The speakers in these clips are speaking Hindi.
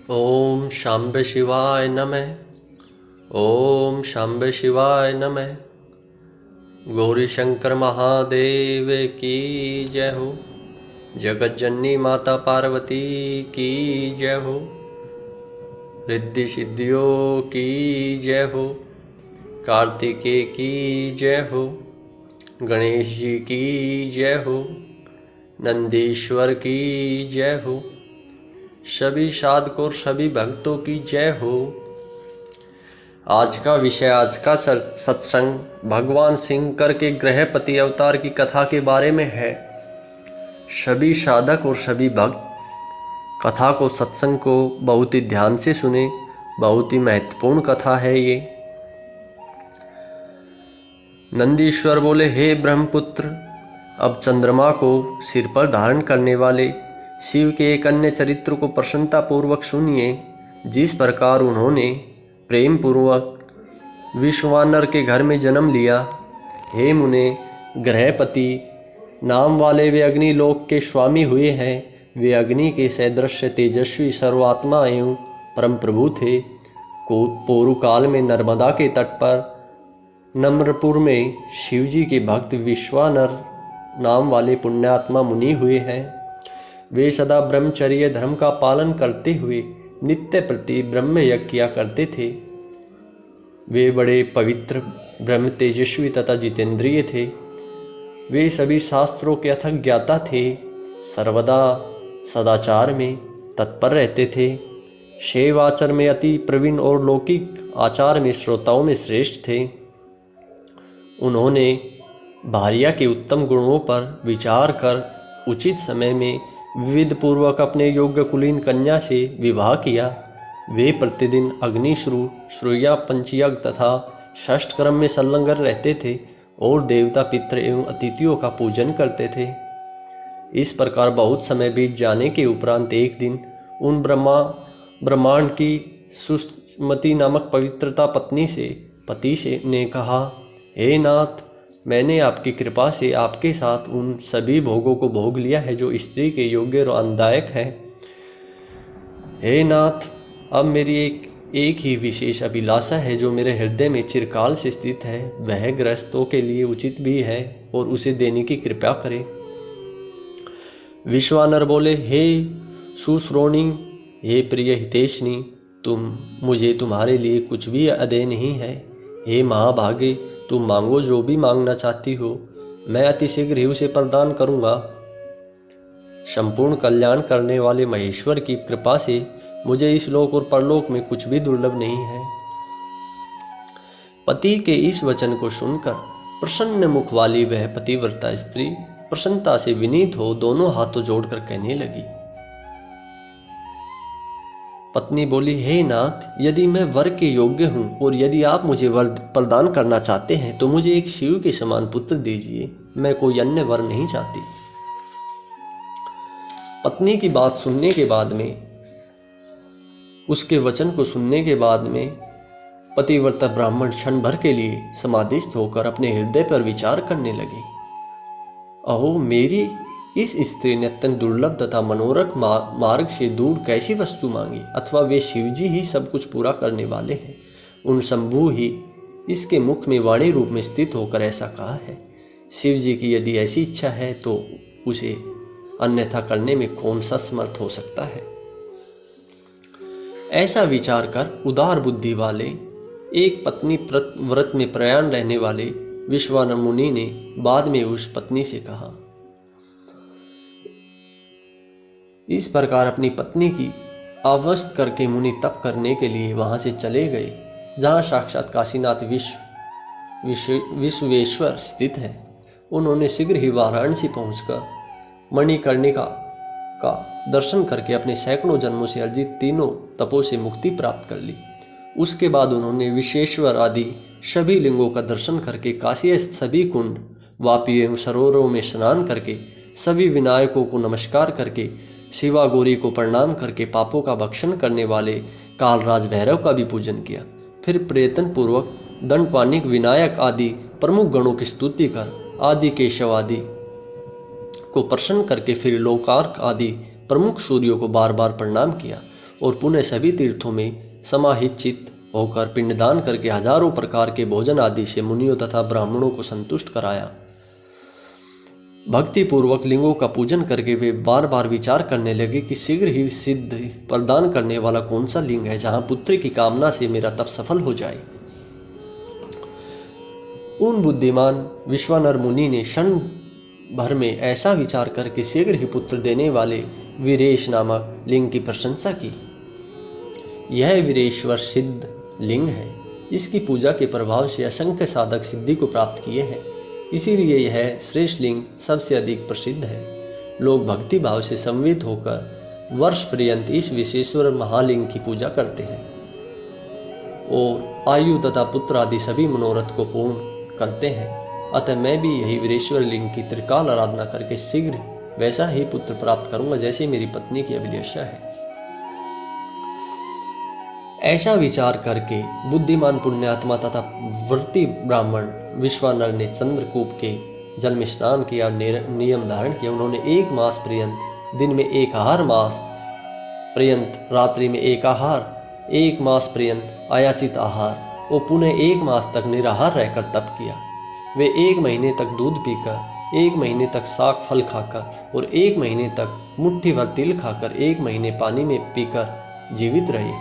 ओम शांबे शिवाय नमः। ओम शांबे शिवाय नमः। गौरी शंकर महादेव की जय हो। जगत जननी माता पार्वती की जय हो। रिद्धि सिद्धियों की जय हो। कार्तिकेय की जय हो। गणेश जी की जय हो। नंदीश्वर की जय हो। सभी साधकों और सभी भक्तों की जय हो। आज का विषय, आज का सत्संग भगवान शंकर के ग्रहपति अवतार की कथा के बारे में है। सभी साधक और सभी भक्त कथा को, सत्संग को बहुत ही ध्यान से सुने। बहुत ही महत्वपूर्ण कथा है ये। नंदीश्वर बोले, हे ब्रह्मपुत्र, अब चंद्रमा को सिर पर धारण करने वाले शिव के एक अन्य चरित्र को प्रसन्नता पूर्वक सुनिए। जिस प्रकार उन्होंने प्रेम पूर्वक विश्वानर के घर में जन्म लिया। हे मुने, ग्रहपति नाम वाले वे अग्निलोक के स्वामी हुए हैं। वे अग्नि के सदृश तेजस्वी सर्वात्मा एवं परम प्रभु थे। पूर्व काल में नर्मदा के तट पर नम्रपुर में शिवजी के भक्त विश्वानर नाम वाले पुण्यात्मा मुनि हुए हैं। वे सदा ब्रह्मचर्य धर्म का पालन करते हुए नित्य प्रति ब्रह्म यज्ञ किया करते थे। वे बड़े पवित्र, ब्रह्म तेजस्वी तथा जितेंद्रिय थे। वे सभी शास्त्रों के अथक ज्ञाता थे। सर्वदा सदाचार में तत्पर रहते थे। शैव आचार में अति प्रवीण और लौकिक आचार में श्रोताओं में श्रेष्ठ थे। उन्होंने भार्या के उत्तम गुणों पर विचार कर उचित समय में विविध पूर्वक अपने योग्य कुलीन कन्या से विवाह किया। वे प्रतिदिन अग्निश्रु, श्रूया, पंचयज्ञ तथा षष्ठ कर्म में संलग्न रहते थे और देवता, पितृ एवं अतिथियों का पूजन करते थे। इस प्रकार बहुत समय बीत जाने के उपरांत एक दिन उन ब्रह्मांड की सुमति नामक पवित्रता पति से ने कहा, हे नाथ, मैंने आपकी कृपा से आपके साथ उन सभी भोगों को भोग लिया है जो स्त्री के योग्य और आनंददायक है। हे नाथ, अब मेरी एक ही विशेष अभिलाषा है जो मेरे हृदय में चिरकाल से स्थित है। वह गृहस्थों के लिए उचित भी है और उसे देने की कृपा करें। विश्वानर बोले, हे सुश्रोणी, हे प्रिय हितेशनी, मुझे तुम्हारे लिए कुछ भी अदेय नहीं है। हे महाभागे, तुम मांगो जो भी मांगना चाहती हो, मैं अति शीघ्र ही उसे प्रदान करूंगा। संपूर्ण कल्याण करने वाले महेश्वर की कृपा से मुझे इस लोक और परलोक में कुछ भी दुर्लभ नहीं है। पति के इस वचन को सुनकर प्रसन्न मुख वाली वह पतिव्रता स्त्री प्रसन्नता से विनीत हो दोनों हाथों जोड़कर कहने लगी। पत्नी बोली, हे नाथ, यदि मैं वर के योग्य हूँ और यदि आप मुझे वर प्रदान करना चाहते हैं तो मुझे एक शिव के समान पुत्र दीजिए। मैं कोई अन्य वर नहीं चाहती। पत्नी की बात सुनने के बाद में, उसके वचन को सुनने के बाद में पतिव्रता ब्राह्मण क्षण भर के लिए समाधिस्थ होकर अपने हृदय पर विचार करने लगे। अहो, मेरी इस स्त्री ने अत्यंत दुर्लभ तथा मनोरथ मार्ग से दूर कैसी वस्तु मांगी, अथवा वे शिवजी ही सब कुछ पूरा करने वाले हैं। उन शंभु ही इसके मुख में वाणी रूप में स्थित होकर ऐसा कहा है। शिवजी की यदि ऐसी इच्छा है तो उसे अन्यथा करने में कौन सा समर्थ हो सकता है। ऐसा विचार कर उदार बुद्धि वाले, एक पत्नी व्रत में प्रयाण रहने वाले विश्वानर मुनि ने बाद में उस पत्नी से कहा। इस प्रकार अपनी पत्नी की आवस्थ करके मुनि तप करने के लिए वहां से चले गए, जहां साक्षात काशीनाथ विश्वेश्वर स्थित है। उन्होंने शीघ्र ही वाराणसी पहुंचकर मणिकर्णिका का दर्शन करके अपने सैकड़ों जन्मों से अर्जित तीनों तपों से मुक्ति प्राप्त कर ली। उसके बाद उन्होंने विश्वेश्वर आदि सभी लिंगों का दर्शन करके काशीस्थ सभी कुंड, वापी एवं सरोवरों में स्नान करके सभी विनायकों को नमस्कार करके शिवा गौरी को प्रणाम करके पापों का भक्षण करने वाले कालराज भैरव का भी पूजन किया। फिर प्रयत्न पूर्वक दंडपाणिक, विनायक आदि प्रमुख गणों की स्तुति कर आदि केशव आदि को प्रसन्न करके फिर लोकार्क आदि प्रमुख सूर्यों को बार बार प्रणाम किया। और पुनः सभी तीर्थों में समाहित चित्त होकर पिंडदान करके हजारों प्रकार के भोजन आदि से मुनियों तथा ब्राह्मणों को संतुष्ट कराया। भक्ति पूर्वक लिंगों का पूजन करके वे बार बार विचार करने लगे कि शीघ्र ही सिद्ध प्रदान करने वाला कौन सा लिंग है जहां पुत्र की कामना से मेरा तप सफल हो जाए। उन बुद्धिमान विश्वानर मुनि ने क्षण भर में ऐसा विचार करके शीघ्र ही पुत्र देने वाले वीरेश नामक लिंग की प्रशंसा की। यह वीरेश्वर सिद्ध लिंग है। इसकी पूजा के प्रभाव से असंख्य साधक सिद्धि को प्राप्त किए हैं, इसीलिए यह श्रेष्ठ लिंग सबसे अधिक प्रसिद्ध है। लोग भक्ति भाव से संवित होकर वर्ष पर्यंत इस विशेश्वर महालिंग की पूजा करते हैं और आयु तथा पुत्र आदि सभी मनोरथ को पूर्ण करते हैं। अतः मैं भी यही वीरेश्वर लिंग की त्रिकाल आराधना करके शीघ्र वैसा ही पुत्र प्राप्त करूंगा जैसे मेरी पत्नी की अभिलाषा है। ऐसा विचार करके बुद्धिमान पुण्यात्मा तथा व्रती ब्राह्मण विश्वानर ने चंद्रकूप के जल में स्नान किया, नियम धारण किया। उन्होंने 1 मास पर्यंत दिन में 1 आहार, मास पर्यंत रात्रि में 1 आहार, 1 मास पर्यंत आयाचित आहार और पुनः 1 मास तक निराहार रहकर तप किया। वे 1 महीने तक दूध पीकर, 1 महीने तक साग फल खाकर और 1 महीने तक मुट्ठी भर तिल खाकर, 1 महीने पानी में पीकर जीवित रहे।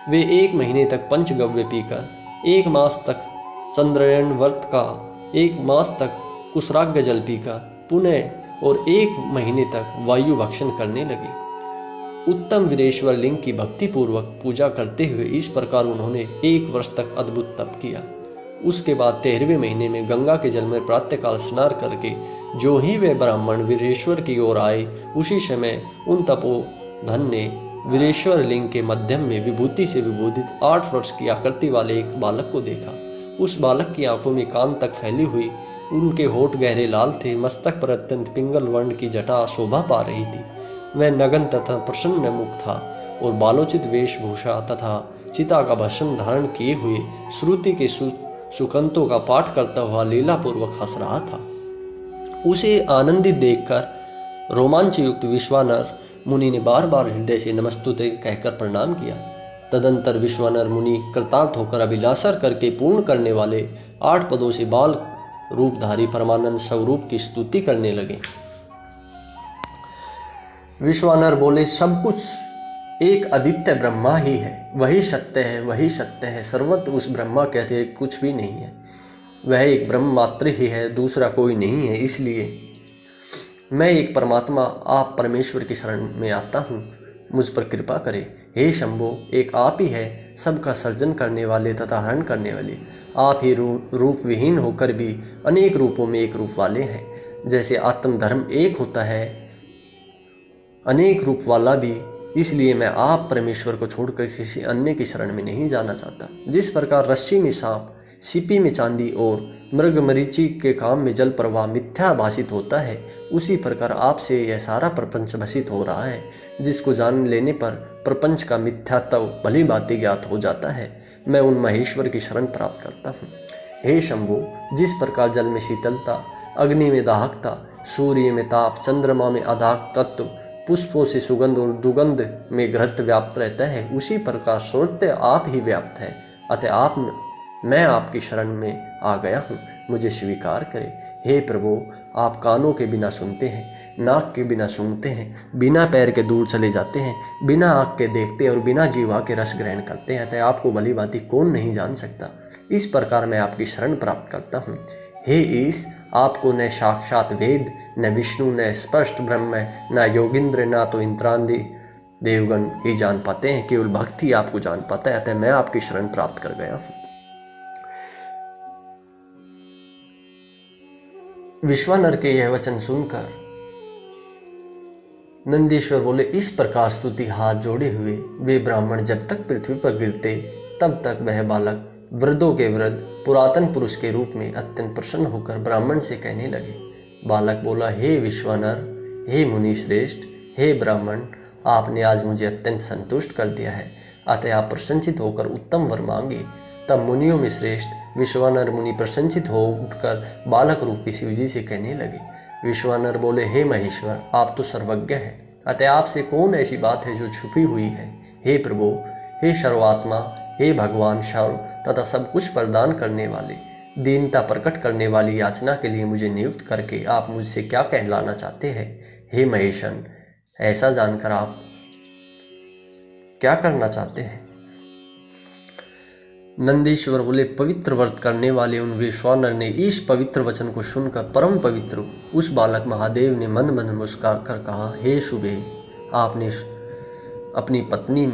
वे 1 महीने तक पंचगव्य पीकर, 1 मास तक चंद्रायण व्रत का, 1 मास तक कुशराग्य जल पीकर पुनः और 1 महीने तक वायु भक्षण करने लगे। उत्तम वीरेश्वर लिंग की भक्ति पूर्वक पूजा करते हुए इस प्रकार उन्होंने 1 वर्ष तक अद्भुत तप किया। उसके बाद 13वें महीने में गंगा के जल में प्रातःकाल स्नान करके जो ही वे ब्राह्मण वीरेश्वर की ओर आए, उसी समय उन तपोधन ने वीरेश्वर लिंग के मध्यम में विभूति से विभूषित 8 वर्ष की आकृति वाले एक बालक को देखा। उस बालक की आंखों में कान तक फैली हुई, उनके होठ गहरे लाल थे, मस्तक पर अत्यंत पिंगल वर्ण की जटा शोभा पा रही थी। वह नगन तथा प्रसन्न मुख था और बालोचित वेशभूषा तथा चिता का भस्म धारण किए हुए श्रुति के सुकंतों का पाठ करता हुआ लीलापूर्वक हंस रहा था। उसे आनंदित देखकर रोमांच युक्त विश्वानर मुनि ने बार बार हृदय से नमस्तुते कहकर प्रणाम किया। तदंतर विश्वानर मुनि कृतार्थ होकर अभिलाषा करके पूर्ण करने वाले 8 पदों से बाल रूपधारी परमानंद स्वरूप की स्तुति करने लगे। विश्वानर बोले, सब कुछ एक अद्वितीय ब्रह्मा ही है, वही सत्य है, वही सत्य है। सर्वत्र उस ब्रह्मा के अतिरिक्त कुछ भी नहीं है। वह एक ब्रह्म मात्र ही है, दूसरा कोई नहीं है। इसलिए मैं एक परमात्मा आप परमेश्वर की शरण में आता हूँ, मुझ पर कृपा करें। हे शंभो, एक आप ही है, सबका सर्जन करने वाले तथा हरण करने वाले। आप ही रूप विहीन होकर भी अनेक रूपों में एक रूप वाले हैं। जैसे आत्मधर्म एक होता है, अनेक रूप वाला भी, इसलिए मैं आप परमेश्वर को छोड़कर किसी अन्य की शरण में नहीं जाना चाहता। जिस प्रकार रस्सी में सांप, सीपी में चांदी और मृग मरीचि के काम में जल प्रवाह मिथ्या भाषित होता है, उसी प्रकार आपसे यह सारा प्रपंच भाषित हो रहा है, जिसको जान लेने पर प्रपंच का मिथ्यात्व भली भांति ज्ञात हो जाता है। मैं उन महेश्वर की शरण प्राप्त करता हूँ। हे शंभो, जिस प्रकार जल में शीतलता, अग्नि में दाहकता, सूर्य में ताप, चंद्रमा में अदाहक तत्व, पुष्पों से सुगंध और दुगंध में घृत व्याप्त रहता है, उसी प्रकार स्वतः आप ही व्याप्त है। अतः मैं आपकी शरण में आ गया हूँ, मुझे स्वीकार करें। हे प्रभु, आप कानों के बिना सुनते हैं, नाक के बिना सूंघते हैं, बिना पैर के दूर चले जाते हैं, बिना आँख के देखते और बिना जीवा के रस ग्रहण करते हैं। अतः आपको भली भांति कौन नहीं जान सकता। इस प्रकार मैं आपकी शरण प्राप्त करता हूँ। हे ईश, आपको न साक्षात वेद, न विष्णु, न स्पष्ट ब्रह्म, न योगिंद्र, न तो इंद्रादि देवगण ही जान पाते हैं, केवल भक्त ही आपको जान पाता है। अतः मैं आपकी शरण प्राप्त कर गया हूँ। विश्वानर के यह वचन सुनकर नंदीश्वर बोले, इस प्रकार स्तुति हाथ जोड़े हुए वे ब्राह्मण जब तक पृथ्वी पर गिरते तब तक वह बालक वृद्धों के वृद्ध पुरातन पुरुष के रूप में अत्यंत प्रसन्न होकर ब्राह्मण से कहने लगे। बालक बोला, हे विश्वानर, हे मुनि श्रेष्ठ, हे ब्राह्मण, आपने आज मुझे अत्यंत संतुष्ट कर दिया है। अतः आप प्रसन्नचित होकर उत्तम वर मांगे। तब मुनियों में श्रेष्ठ विश्वानर मुनि प्रसन्नचित हो उठकर बालक रूपी शिवजी से कहने लगे। विश्वानर बोले, हे महेश्वर, आप तो सर्वज्ञ हैं, अतः आपसे कौन ऐसी बात है जो छुपी हुई है। हे प्रभु, हे सर्वात्मा, हे भगवान सर्व तथा सब कुछ प्रदान करने वाले, दीनता प्रकट करने वाली याचना के लिए मुझे नियुक्त करके आप मुझसे क्या कहलाना चाहते हैं? हे महेशन, ऐसा जानकर आप क्या करना चाहते हैं? नंदीश्वर बोले, पवित्र व्रत करने वाले उन विश्वानर ने इस पवित्र वचन को सुनकर परम पवित्र उस बालक महादेव ने मंद मंद मुस्कुरा कर कहा, हे शुभे, आपने अपनी पत्नी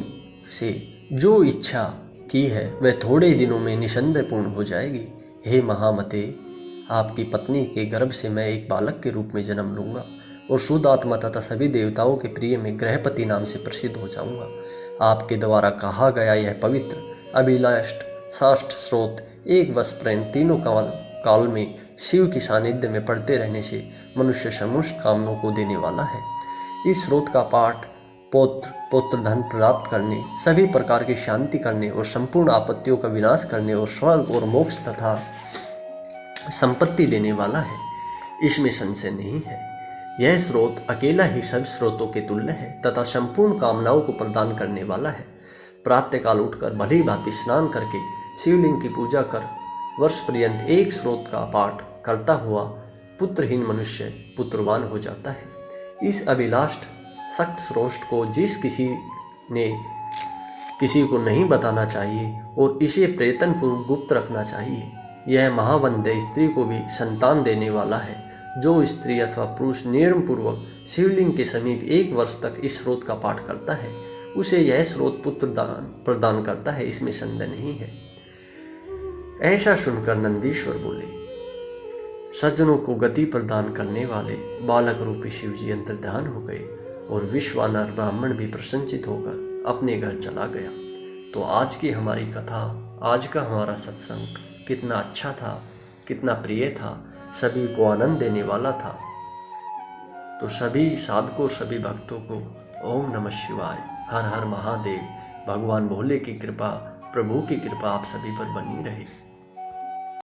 से जो इच्छा की है वह थोड़े ही दिनों में निसंदेह पूर्ण हो जाएगी। हे महामते, आपकी पत्नी के गर्भ से मैं एक बालक के रूप में जन्म लूँगा और शुद्ध आत्मा तथा सभी देवताओं के प्रिय में गृहपति नाम से प्रसिद्ध हो जाऊँगा। आपके द्वारा कहा गया यह पवित्र अभिलाष्ट शास्त्र स्रोत एक वर्ष पर्यंत तीनों काल में शिव की सानिध्य में पढ़ते रहने से मनुष्य समस्त कामनों को देने वाला है। इस स्रोत का पाठ पौत्र धन प्राप्त करने, सभी प्रकार की शांति करने और संपूर्ण आपत्तियों का विनाश करने और स्वर्ग और मोक्ष तथा संपत्ति देने वाला है, इसमें संशय नहीं है। यह स्रोत अकेला ही सब स्रोतों के तुल्य है तथा संपूर्ण कामनाओं को प्रदान करने वाला है। प्रातःकाल उठकर भली भांति स्नान करके शिवलिंग की पूजा कर वर्ष पर्यंत एक स्रोत का पाठ करता हुआ पुत्रहीन मनुष्य पुत्रवान हो जाता है। इस अभिलाष्ट सख्त स्रोत को जिस किसी को नहीं बताना चाहिए और इसे प्रयत्नपूर्वक गुप्त रखना चाहिए। यह महावंद्य स्त्री को भी संतान देने वाला है। जो स्त्री अथवा पुरुष नियम पूर्वक शिवलिंग के समीप एक वर्ष तक इस स्रोत का पाठ करता है, उसे यह स्रोत पुत्र प्रदान करता है, इसमें संदेह नहीं है। ऐसा सुनकर नंदीश्वर बोले, सज्जनों को गति प्रदान करने वाले बालक रूपी शिव जी अंतर्ध्यान हो गए और विश्वानर ब्राह्मण भी प्रसन्नचित होकर अपने घर चला गया। तो आज की हमारी कथा, आज का हमारा सत्संग कितना अच्छा था, कितना प्रिय था, सभी को आनंद देने वाला था। तो सभी साधकों, सभी भक्तों को ओम नमः शिवाय, हर हर महादेव। भगवान भोले की कृपा, प्रभु की कृपा आप सभी पर बनी रहे।